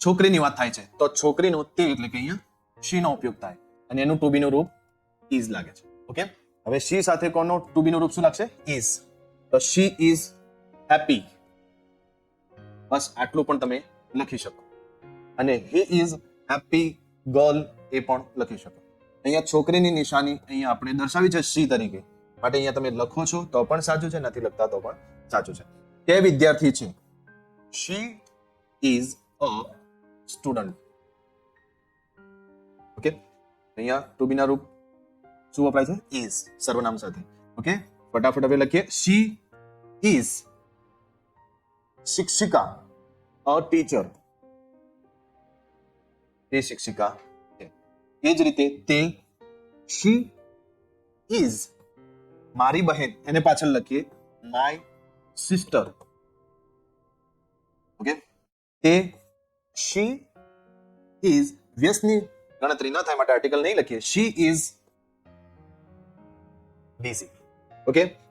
છોકરીની વાત થાય છે તો છોકરીનો તે એટલે કે અહીંયા she નો ઉપયોગ થાય અને એનું ટુ બી નું રૂપ is લાગે છે. ઓકે, હવે she સાથે કોનો ટુ બી નું રૂપ શું લાગશે? is. તો she is happy. બસ આટલું પણ તમે લખી શકો અને he is happy girl એ પણ લખી શકો. અહીંયા છોકરીની નિશાની અહીંયા આપણે દર્શાવી છે she તરીકે, માટે અહીંયા તમે લખો છો તો પણ સાચું છે, નથી લખતા તો પણ સાચું છે. તે વિદ્યાર્થી છે. she is a student. Okay, અહીંયા ટુ બી ના રૂપ શું વપરાય છે? is સર્વનામ સાથે. ઓકે, ફટાફટ હવે લખીએ. she is શિક્ષિકા, a teacher. તે શિક્ષિકા છે. એ જ રીતે તે she is મારી બહેન, એને પાછળ લખીએ my sister. ઓકે, તે she is વ્યસ્તની ગણતરી ન થાય માટે આર્ટિકલ નહીં લખીએ. she is busy. ઓકે,